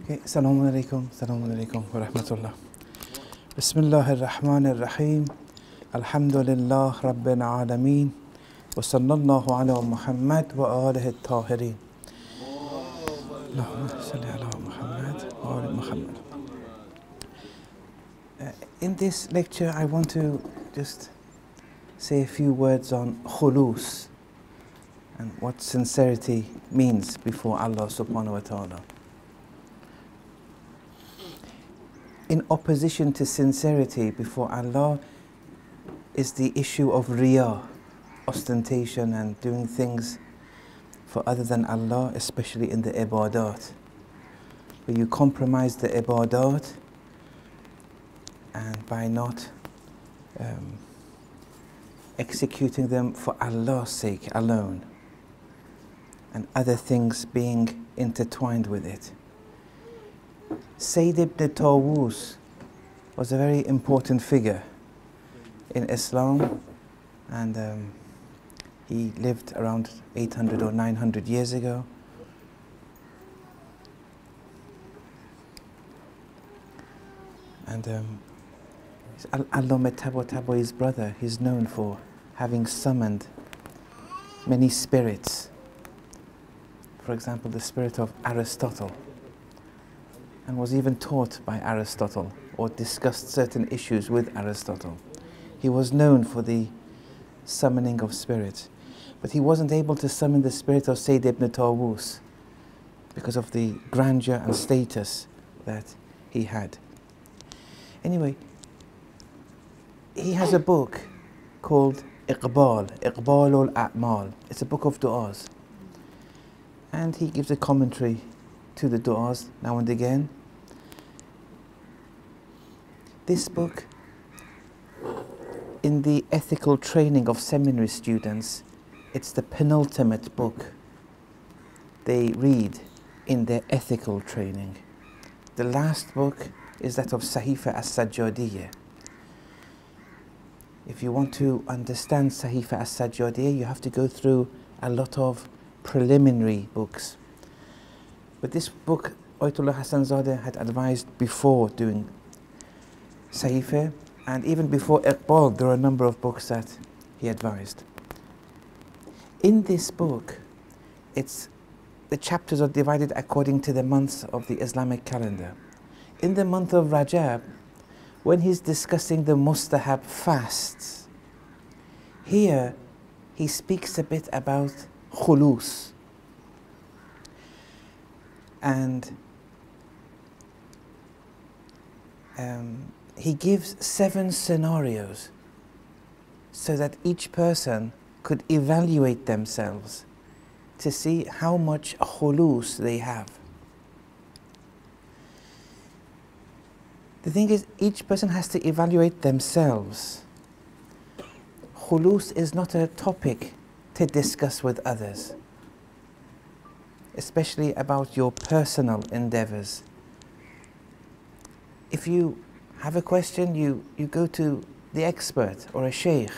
Okay, Assalamu alaikum wa rahmatullah. Bismillahir Rahmanir Rahim. Alhamdulillah Rabbil Alameen. Wa sallallahu ala Muhammad wa alihi at-tahirin. Allahumma salli ala Muhammad wa ali Muhammad. In this lecture, I want to just say a few words on khulus and what sincerity means before Allah subhanahu wa ta'ala. In opposition to sincerity before Allah is the issue of riyah, ostentation and doing things for other than Allah, especially in the ibadat, where you compromise the ibadat and by not executing them for Allah's sake alone, and other things being intertwined with it. Sayyid ibn Tawus was a very important figure in Islam, and he lived around 800 or 900 years ago. And Allama Tabataboi's brother, he's known for having summoned many spirits. For example, the spirit of Aristotle, and was even taught by Aristotle or discussed certain issues with Aristotle. He was known for the summoning of spirits, but he wasn't able to summon the spirit of Sayyid ibn Tawus because of the grandeur and status that he had. Anyway, he has a book called Iqbalul A'mal. It's a book of du'as, and he gives a commentary to the du'as now and again. This book, in the ethical training of seminary students, it's the penultimate book they read in their ethical training. The last book is that of Sahifa as-Sajjadiyya. If you want to understand Sahifa as-Sajjadiyya, you have to go through a lot of preliminary books. But this book, Ayatollah Hassan Zadeh had advised before doing Sahifa, and even before Iqbal, there are a number of books that he advised. In this book, the chapters are divided according to the months of the Islamic calendar. In the month of Rajab, when he's discussing the mustahab fasts, here he speaks a bit about khulus. And he gives 7 scenarios so that each person could evaluate themselves to see how much khulus they have. The thing is, each person has to evaluate themselves. Khulus is not a topic to discuss with others, especially about your personal endeavors. If you have a question, you go to the expert or a sheikh,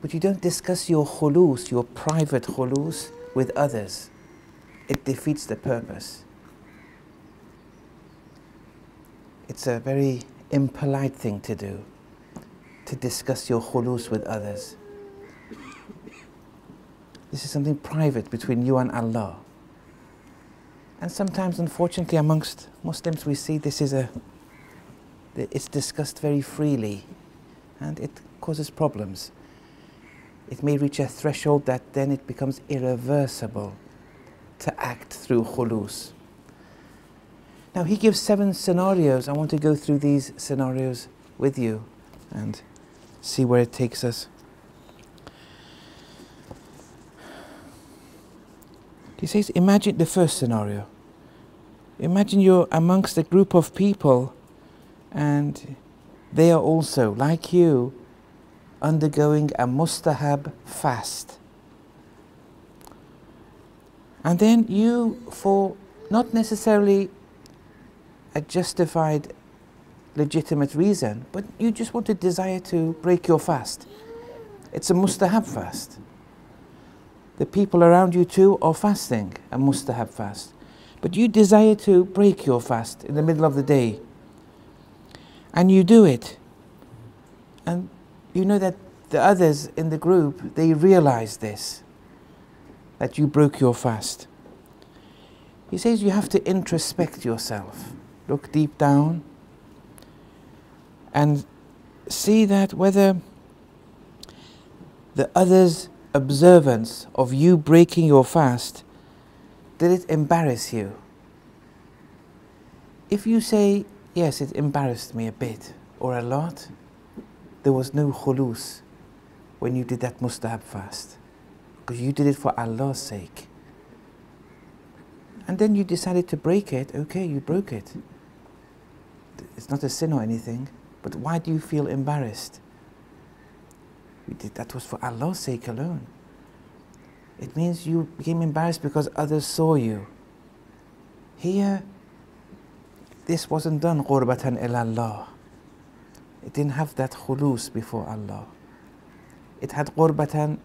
but you don't discuss your khulus, your private khulus, with others. It defeats the purpose. It's a very impolite thing to do, to discuss your khulus with others. This is something private between you and Allah. And sometimes, unfortunately, amongst Muslims, we see this is it's discussed very freely, and it causes problems. It may reach a threshold that then it becomes irreversible to act through khulus. Now, he gives 7 scenarios. I want to go through these scenarios with you and see where it takes us. He says, imagine the first scenario. Imagine you're amongst a group of people and they are also, like you, undergoing a mustahab fast. And then you, for not necessarily a justified, legitimate reason, but you just want to desire to break your fast. It's a mustahab fast. The people around you too are fasting a mustahab fast. but you desire to break your fast in the middle of the day, and you do it, and you know that the others in the group, they realize this, that you broke your fast. He says you have to introspect yourself, look deep down, and see that whether the others' observance of you breaking your fast, did it embarrass you? If you say, yes, it embarrassed me a bit or a lot, there was no khulus when you did that mustahab fast, because you did it for Allah's sake. And then you decided to break it, okay, you broke it. It's not a sin or anything, but why do you feel embarrassed? You did that was for Allah's sake alone. It means you became embarrassed because others saw you. Here, this wasn't done qurbatan ila Allah. It didn't have that khulus before Allah. It had qurbatan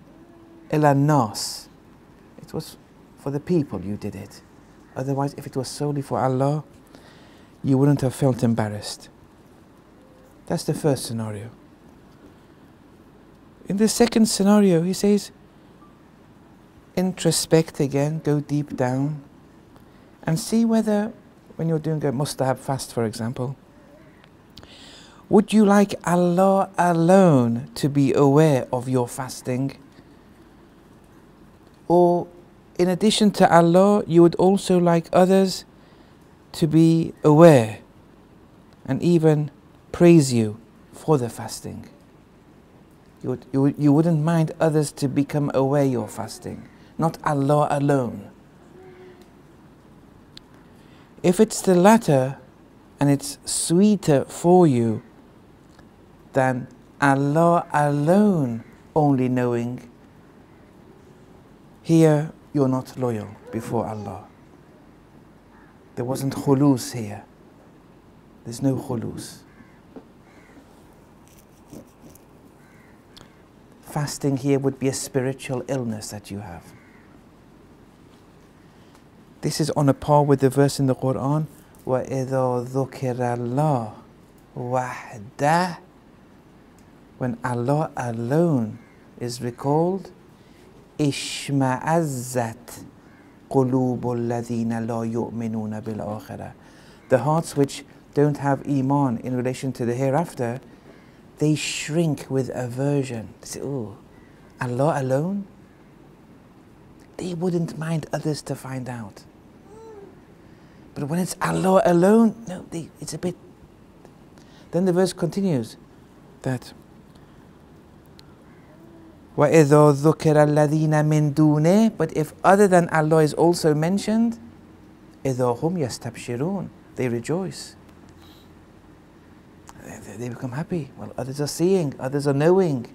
ila nas. It was for the people you did it. Otherwise, if it was solely for Allah, you wouldn't have felt embarrassed. That's the first scenario. In the second scenario, he says, introspect again, go deep down, and see whether, when you're doing a mustahab fast, for example, would you like Allah alone to be aware of your fasting? Or in addition to Allah, you would also like others to be aware and even praise you for the fasting? You wouldn't mind others to become aware you're fasting, not Allah alone. If it's the latter, and it's sweeter for you than Allah alone only knowing, here you're not loyal before Allah. There wasn't khulus here. There's no khulus. Fasting here would be a spiritual illness that you have. This is on a par with the verse in the Quran, وَإِذَا ذُكِرَ اللَّهُ وَحْدَهُ. When Allah alone is recalled, إِشْمَأَزَّتْ قُلُوبُ الَّذِينَ لَا يُؤْمِنُونَ بِالْآخِرَةِ. The hearts which don't have iman in relation to the hereafter, they shrink with aversion. They say, oh, Allah alone? They wouldn't mind others to find out. But when it's Allah alone, no, it's a bit... Then the verse continues that وَإِذَا ذُكِرَ الَّذِينَ مِن دُونِهِ. But if other than Allah is also mentioned, إِذَا هُمْ يَسْتَبْشِرُونَ. They rejoice. They become happy. Well, others are seeing, others are knowing.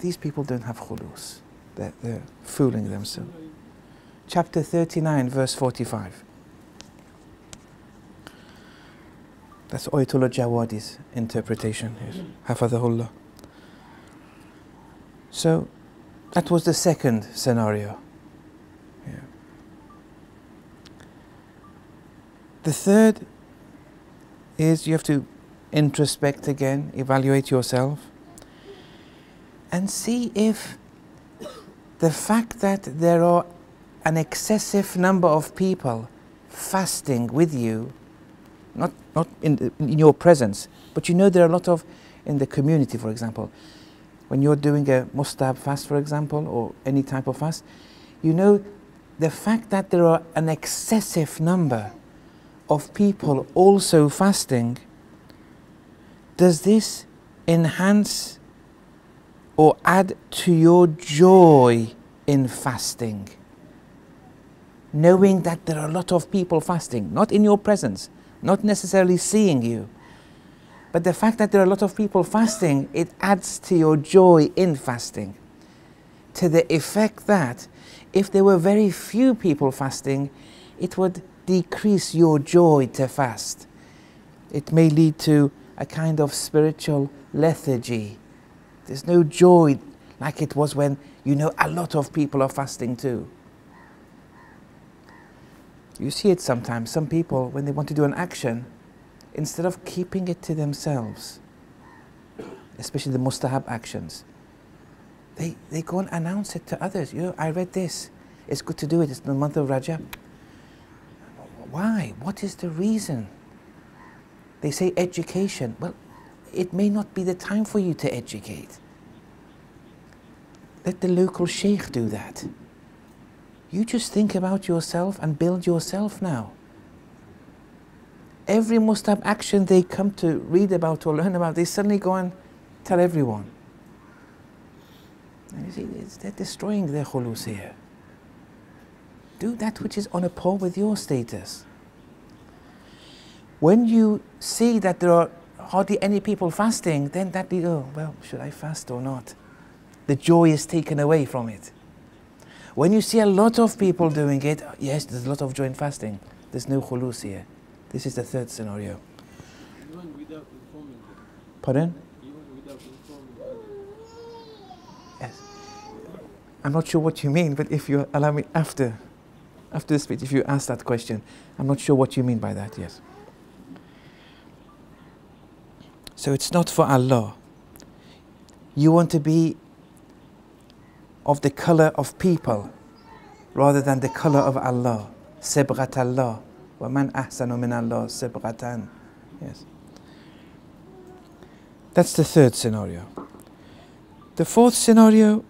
These people don't have khulus. They're fooling themselves. Chapter 39, verse 45. That's Ayatollah Jawadi's interpretation here. Hafadhahullah. So, that was the second scenario. Yeah. The third is you have to introspect again, evaluate yourself, and see if the fact that there are an excessive number of people fasting with you, not in your presence, but you know there are a lot of, in the community, for example, when you're doing a mustahab fast, for example, or any type of fast, you know the fact that there are an excessive number of people also fasting, does this enhance or add to your joy in fasting? Knowing that there are a lot of people fasting, not in your presence, not necessarily seeing you, but the fact that there are a lot of people fasting, it adds to your joy in fasting, to the effect that if there were very few people fasting, it would decrease your joy to fast. It may lead to a kind of spiritual lethargy. There's no joy like it was when you know a lot of people are fasting too. You see it sometimes. Some people, when they want to do an action, instead of keeping it to themselves, especially the mustahab actions, they go and announce it to others. You know, I read this. It's good to do it. It's the month of Rajab. Why? What is the reason? They say education. Well, it may not be the time for you to educate. Let the local sheikh do that. You just think about yourself and build yourself now. Every mustahab action they come to read about or learn about, they suddenly go and tell everyone. And you see, they're destroying their khulus here. Do that which is on a par with your status. When you see that there are hardly any people fasting, then that be, oh, well, should I fast or not? The joy is taken away from it. When you see a lot of people doing it, yes, there's a lot of joy in fasting. There's no khulus here. This is the third scenario. Even without informing them. Pardon? Even without informing others. Yes. I'm not sure what you mean, but if you allow me after the speech, if you ask that question, I'm not sure what you mean by that, yes. So it's not for Allah. You want to be of the color of people rather than the color of Allah. Sibghat Allah. وَمَنْ أَحْسَنُ مِنَ اللَّهِ سِبْغَةً. Yes. That's the third scenario. The fourth scenario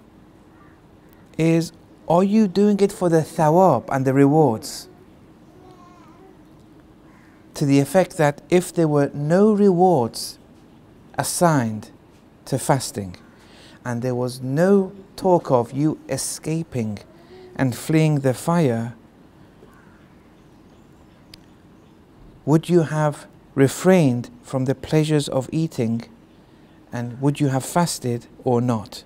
is, are you doing it for the thawab and the rewards? To the effect that if there were no rewards assigned to fasting, and there was no talk of you escaping and fleeing the fire, would you have refrained from the pleasures of eating, and would you have fasted or not?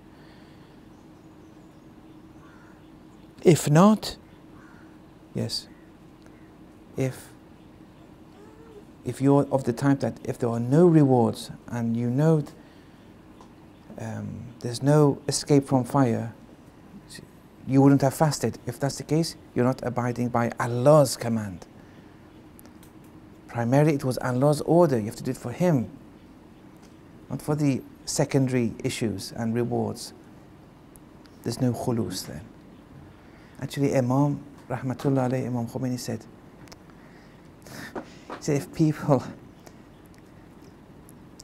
If not, yes. If you're of the type that if there are no rewards and you know there's no escape from fire, you wouldn't have fasted. If that's the case, you're not abiding by Allah's command. Primarily it was Allah's order. You have to do it for Him, not for the secondary issues and rewards. There's no khulus then. Actually, Imam Rahmatullah alayhi, Imam Khomeini said,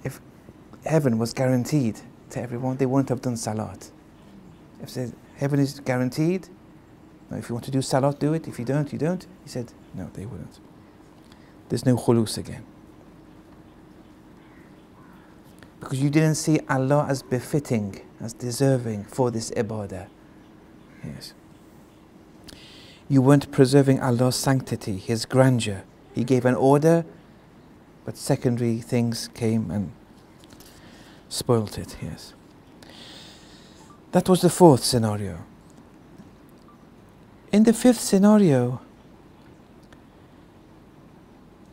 if heaven was guaranteed to everyone, they wouldn't have done salat. If said heaven is guaranteed, no, if you want to do salat, do it. If you don't, you don't. He said, no, they wouldn't. There's no khulus again. Because you didn't see Allah as befitting, as deserving for this ibadah. Yes. You weren't preserving Allah's sanctity, His grandeur. He gave an order, but secondary things came and spoilt it, yes. That was the fourth scenario. In the fifth scenario,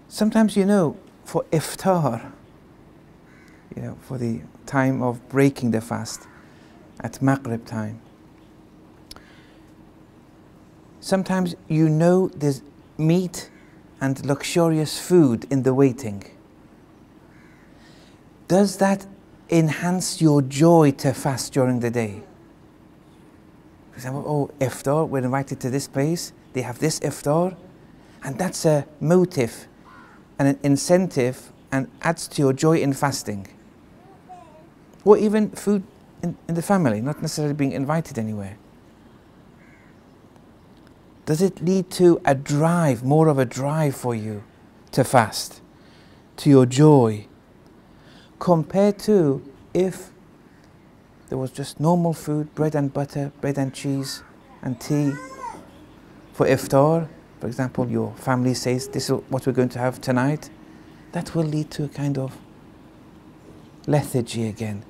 sometimes, you know, for iftar, you know, for the time of breaking the fast at Maghrib time, sometimes you know there's meat and luxurious food in the waiting. Does that enhance your joy to fast during the day? For example, oh, iftar, we're invited to this place, they have this iftar, and that's a motive and an incentive and adds to your joy in fasting. Or even food in the family, not necessarily being invited anywhere. Does it lead to a drive, more of a drive for you to fast, to your joy, compared to if there was just normal food, bread and butter, bread and cheese and tea for iftar? For example, your family says, this is what we're going to have tonight. That will lead to a kind of lethargy again,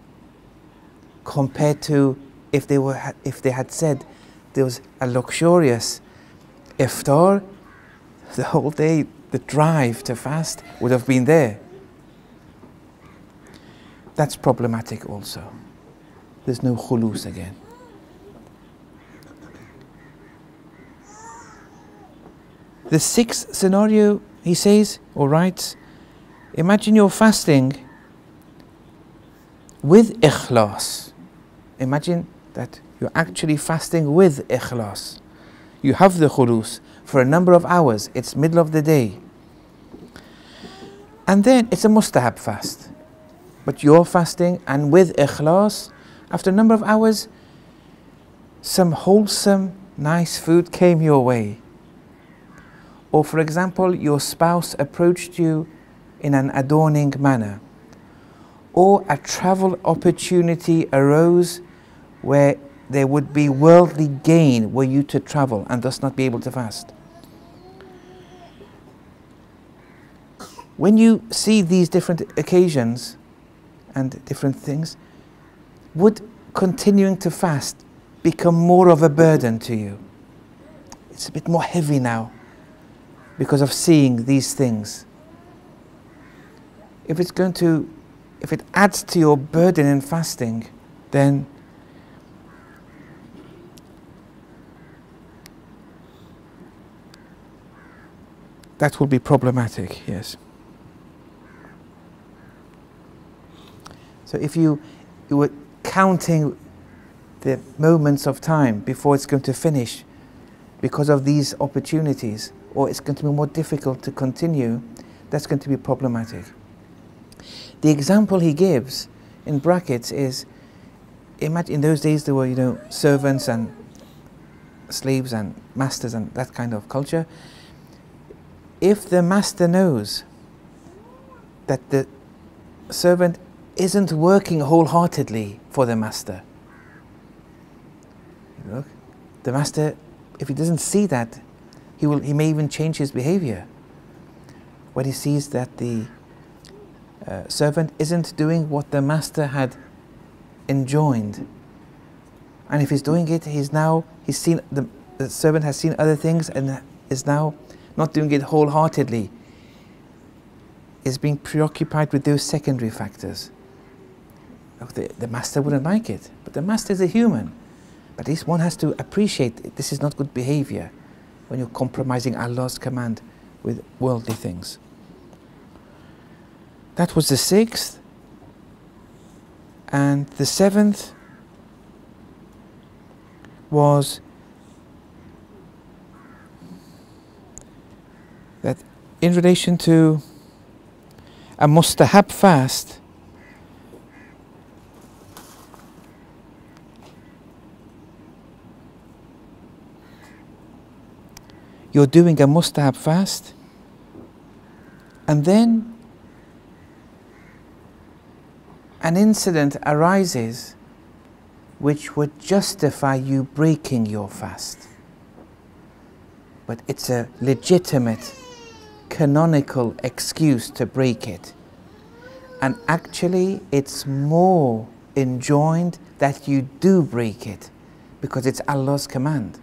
compared to if they had said there was a luxurious iftar, the whole day, the drive to fast would have been there. That's problematic also. There's no khulus again. The sixth scenario, he says or writes, imagine you're fasting with ikhlas. Imagine that you're actually fasting with ikhlas. You have the khulus for a number of hours. It's middle of the day. And then it's a mustahab fast. But you're fasting and with ikhlas, after a number of hours, some wholesome, nice food came your way. Or for example, your spouse approached you in an adorning manner. Or a travel opportunity arose where there would be worldly gain were you to travel and thus not be able to fast. When you see these different occasions and different things, would continuing to fast become more of a burden to you? It's a bit more heavy now because of seeing these things. If it adds to your burden in fasting, then that will be problematic, yes. So if you were counting the moments of time before it's going to finish because of these opportunities, or it's going to be more difficult to continue, that's going to be problematic. The example he gives in brackets is, imagine in those days there were, servants and slaves and masters and that kind of culture. If the master knows that the servant isn't working wholeheartedly for the master, look, the master, if he doesn't see that, he may even change his behavior. When he sees that the servant isn't doing what the master had enjoined, and if he's doing it, he's seen the servant has seen other things and is now not doing it wholeheartedly, is being preoccupied with those secondary factors. The master wouldn't like it, but the master is a human. But at least one has to appreciate this is not good behavior when you're compromising Allah's command with worldly things. That was the sixth. And the seventh was that in relation to a mustahab fast, you're doing a mustahab fast, and then an incident arises which would justify you breaking your fast. But it's a legitimate, canonical excuse to break it. And actually, it's more enjoined that you do break it because it's Allah's command.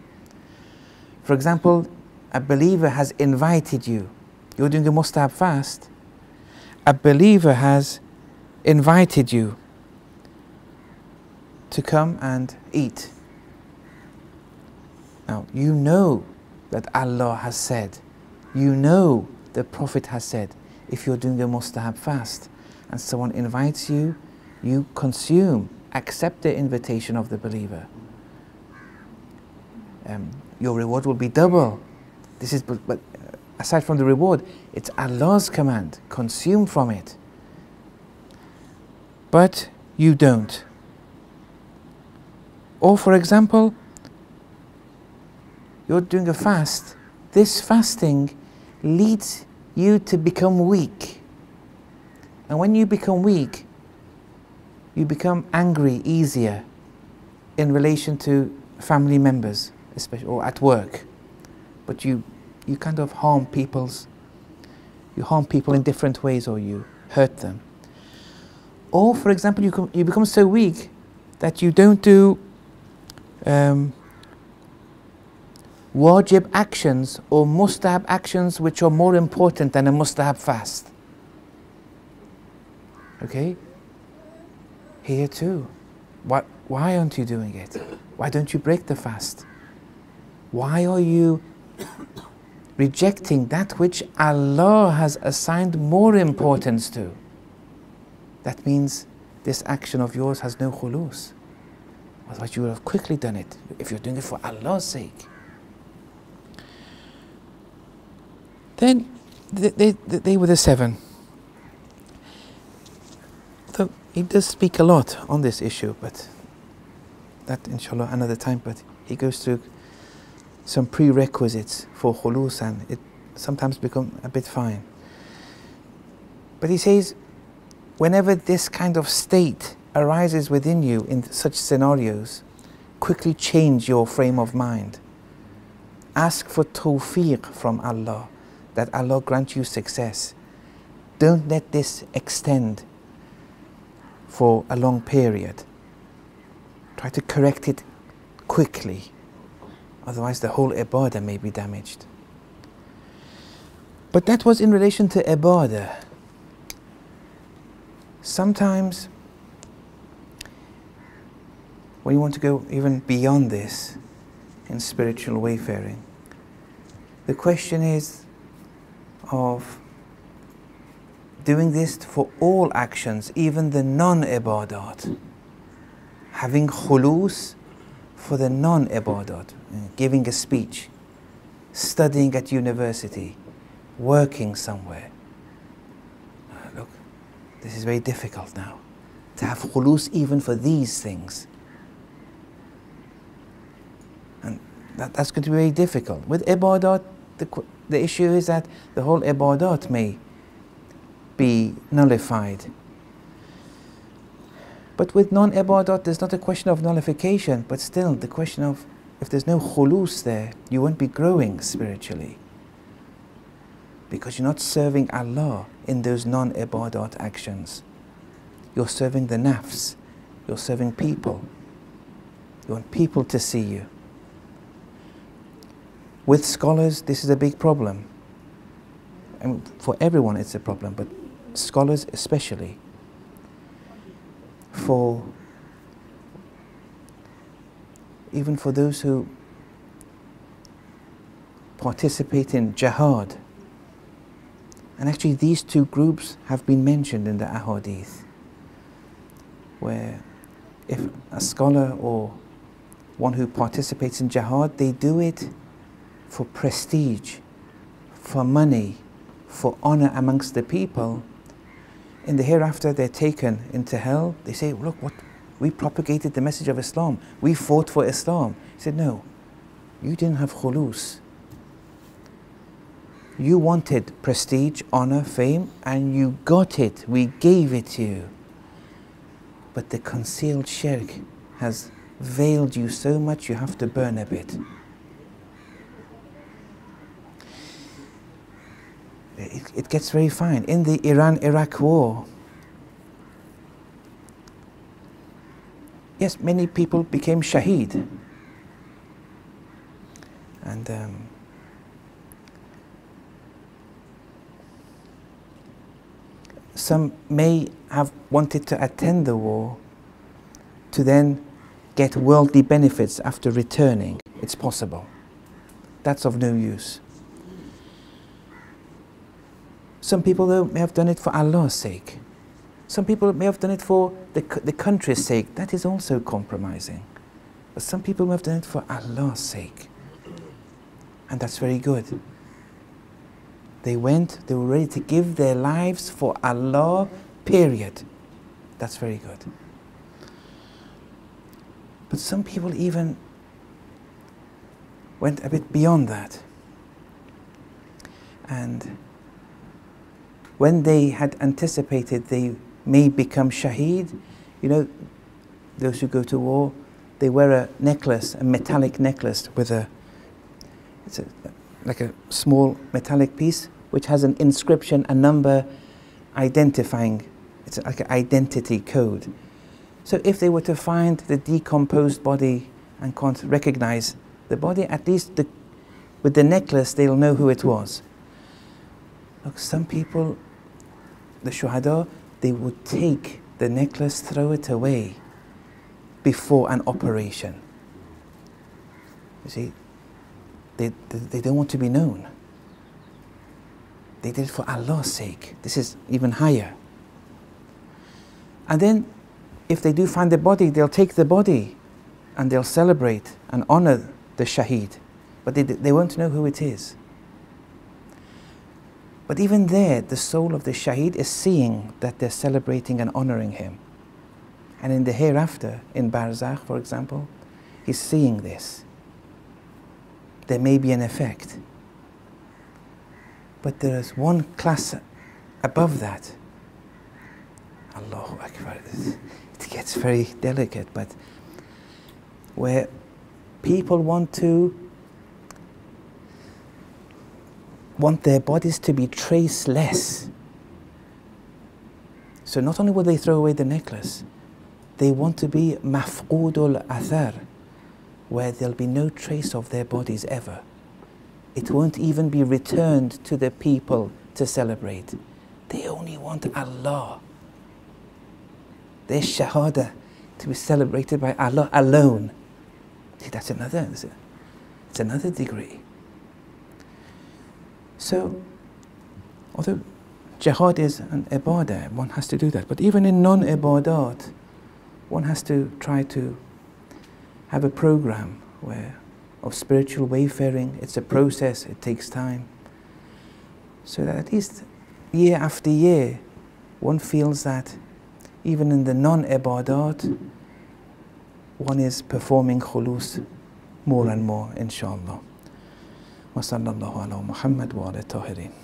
For example, a believer has invited you. You're doing a mustahab fast. A believer has invited you to come and eat. Now, you know that Allah has said, you know the Prophet has said, if you're doing a mustahab fast and someone invites you, you consume, accept the invitation of the believer. Your reward will be double. This is, but aside from the reward, it's Allah's command, consume from it. But you don't. Or for example, you're doing a fast. This fasting leads you to become weak. And when you become weak, you become angry easier in relation to family members, especially, or at work. But you kind of harm people in different ways, or you hurt them. Or for example, you become so weak that you don't do wajib actions or mustahab actions which are more important than a mustahab fast. Okay? Here too. Why aren't you doing it? Why don't you break the fast? Why are you rejecting that which Allah has assigned more importance to. That means this action of yours has no khulus. Otherwise you would have quickly done it, if you're doing it for Allah's sake. Then they were the 7. So he does speak a lot on this issue, but that inshallah another time. But he goes through some prerequisites for khulus, and it sometimes become a bit fine. But he says, whenever this kind of state arises within you in such scenarios, quickly change your frame of mind. Ask for tawfiq from Allah, that Allah grant you success. Don't let this extend for a long period. Try to correct it quickly, otherwise the whole ibadah may be damaged. But that was in relation to ibadah. Sometimes, when you want to go even beyond this in spiritual wayfaring, the question is of doing this for all actions, even the non-ibadat. Having khulus for the non-ibadat, giving a speech, studying at university, working somewhere. Look, this is very difficult now, to have khulus even for these things. And that's going to be very difficult. With ibadat, the issue is that the whole ibadat may be nullified. But with non-ibadat, there's not a question of nullification, but still the question of, if there's no khulus there, you won't be growing spiritually. Because you're not serving Allah in those non-ibadat actions. You're serving the nafs. You're serving people. You want people to see you. With scholars, this is a big problem. And for everyone it's a problem, but scholars especially. Even for those who participate in jihad. And actually these two groups have been mentioned in the ahadith, where if a scholar or one who participates in jihad, they do it for prestige, for money, for honor amongst the people. In the hereafter they're taken into hell. They say, look, what we propagated the message of Islam, we fought for Islam. He said, no, you didn't have khulus. You wanted prestige, honor, fame, and you got it. We gave it to you. But the concealed shirk has veiled you so much you have to burn a bit. It gets very fine. In the Iran-Iraq war, yes, many people became shaheed. And some may have wanted to attend the war to then get worldly benefits after returning. It's possible. That's of no use. Some people, though, may have done it for Allah's sake. Some people may have done it for the country's sake. That is also compromising. But some people may have done it for Allah's sake. And that's very good. They went, they were ready to give their lives for Allah, period. That's very good. But some people even went a bit beyond that. And when they had anticipated they may become shaheed, you know, those who go to war, they wear a necklace, a metallic necklace with like a small metallic piece which has an inscription, a number identifying, it's like an identity code. So if they were to find the decomposed body and can't recognize the body, at least with the necklace they'll know who it was. Look, some people, the shuhada, they would take the necklace, throw it away before an operation. You see, they don't want to be known. They did it for Allah's sake. This is even higher. And then, if they do find the body, they'll take the body and they'll celebrate and honor the shaheed. But they won't know who it is. But even there, the soul of the shaheed is seeing that they're celebrating and honoring him. And in the hereafter, in Barzakh, for example, he's seeing this. There may be an effect. But there is one class above that. Allahu Akbar. It gets very delicate, but where people want their bodies to be traceless. So not only will they throw away the necklace, they want to be mafqudul athar, where there'll be no trace of their bodies ever. It won't even be returned to the people to celebrate. They only want Allah. Their shahada to be celebrated by Allah alone. See, that's it's another degree. So, although jihad is an ibadah, one has to do that. But even in non-ibadat, one has to try to have a program of spiritual wayfaring. It's a process, it takes time. So that at least year after year, one feels that even in the non-ibadat, one is performing khulus more and more, inshallah. Wa sallallahu ala Muhammad wa ala tahirin.